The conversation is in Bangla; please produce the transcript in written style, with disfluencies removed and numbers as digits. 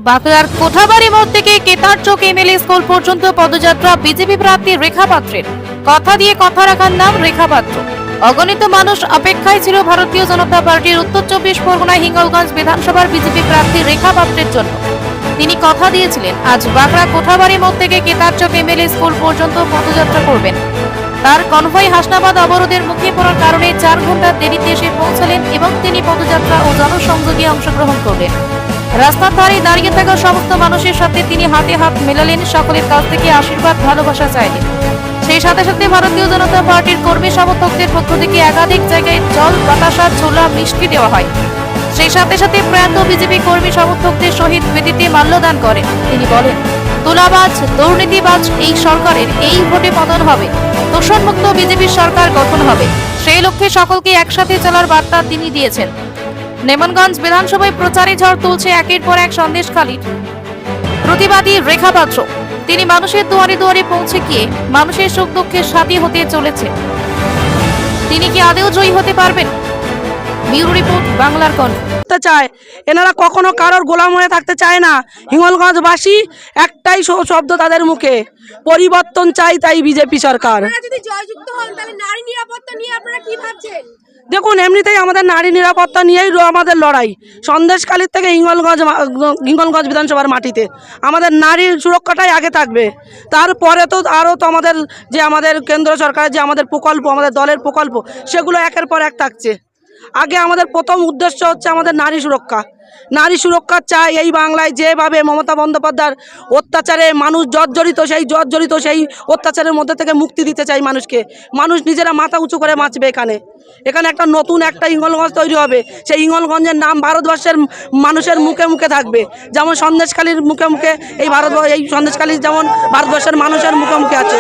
বাঁকুড়ার কোঠাবাড়ি মোড় থেকে কেতারচক এমএলএ স্কুল পর্যন্ত পদযাত্রা বিজেপি প্রার্থী রেখা পাত্রের। কথা দিয়ে কথা রাখার নাম রেখা পাত্র। অগণিত মানুষ অপেক্ষায় ছিল ভারতীয় জনতা পার্টির উত্তর 24 পরগনায় হিঙ্গলগঞ্জ বিধানসভার বিজেপি প্রার্থী রেখা পাত্রের জন্য। তিনি কথা দিয়েছিলেন আজ বাঁকুড়া কোঠাবাড়ি মোড় থেকে কেতারচক এমএলএ স্কুল পর্যন্ত পদযাত্রা করবেন। তার কনভয় হাসনাবাদ অবরোধের মুখে পড়ার কারণে 4 ঘন্টা দেরিতে এসে পৌঁছালেন এবং তিনি পদযাত্রা ও জনসংযোগে অংশগ্রহণ করলেন। রাস্তার ধারে দাঁড়িয়ে থাকা সমস্ত মানুষের সাথে তিনি হাতে হাত মেলালেন, সকলের কাছ থেকে আশীর্বাদ ভালোবাসা চাইলেন। সেই সাথে সাথে ভারতীয় জনতা পার্টির কর্মী সমর্থকদের পক্ষ থেকে একাধিক জায়গায় জল, বাতাসা, ছোলা, মিষ্টি দেওয়া হয়। সেই সাথে সাথে প্রয়াত বিজেপি কর্মী সমর্থকদের শহীদ বেদিতে মাল্যদান করেন। তিনি বলেন, তোলাবাজ, দুর্নীতিবাজ এই সরকারের এই ভোটে পতন হবে, দূষণমুক্ত বিজেপির সরকার গঠন হবে। সেই লক্ষ্যে সকলকে একসাথে চলার বার্তা তিনি দিয়েছেন। নেমনগঞ্জ বিধানসভায় প্রচারে ঝড় তুলছে একের পর এক সন্দেশখালীর প্রতিবাদী রেখা পাত্র। তিনি মানুষের দুয়ারে দুয়ারে পৌঁছে গিয়ে মানুষের সুখ দুঃখের সাথী হতে চলেছে। তিনি কি আদৌ জয়ী হতে পারবেন? ব্যুরো রিপোর্ট, বাংলার কণ্ঠ। চায় এনারা কখনো কারোর গোলাম হয়ে থাকতে চায় না। হিঙ্গলগঞ্জবাসী একটাই শব্দ তাদের মুখে, পরিবর্তন চাই, তাই বিজেপি সরকার। যদি জয়যুক্ত হন তাহলে নারী নিরাপত্তা নিয়ে আপনারা কি ভাবছেন? দেখুন, এমনিতেই আমাদের নারী নিরাপত্তা নিয়েই আমাদের লড়াই। সন্দেশখালীর থেকে হিঙ্গলগঞ্জ বিধানসভার মাটিতে আমাদের নারীর সুরক্ষাটাই আগে থাকবে। তারপরে তো আরও তো আমাদের কেন্দ্র সরকারের যে আমাদের প্রকল্প, আমাদের দলের প্রকল্প, সেগুলো একের পর এক থাকছে। আগে আমাদের প্রথম উদ্দেশ্য হচ্ছে আমাদের নারী সুরক্ষা। নারী সুরক্ষা চাই। এই বাংলায় যেভাবে মমতা বন্দ্যোপাধ্যায়ের অত্যাচারে মানুষ জর্জরিত, সেই অত্যাচারের মধ্যে থেকে মুক্তি দিতে চাই মানুষকে। মানুষ নিজেরা মাথা উঁচু করে বাঁচবে। এখানে একটা নতুন একটা হিঙ্গলগঞ্জ তৈরি হবে। সেই হিঙ্গলগঞ্জের নাম ভারতবর্ষের মানুষের মুখে মুখে থাকবে। যেমন সন্দেশখালীর মুখে মুখে এই সন্দেশখালী যেমন ভারতবর্ষের মানুষের মুখে মুখে আছে।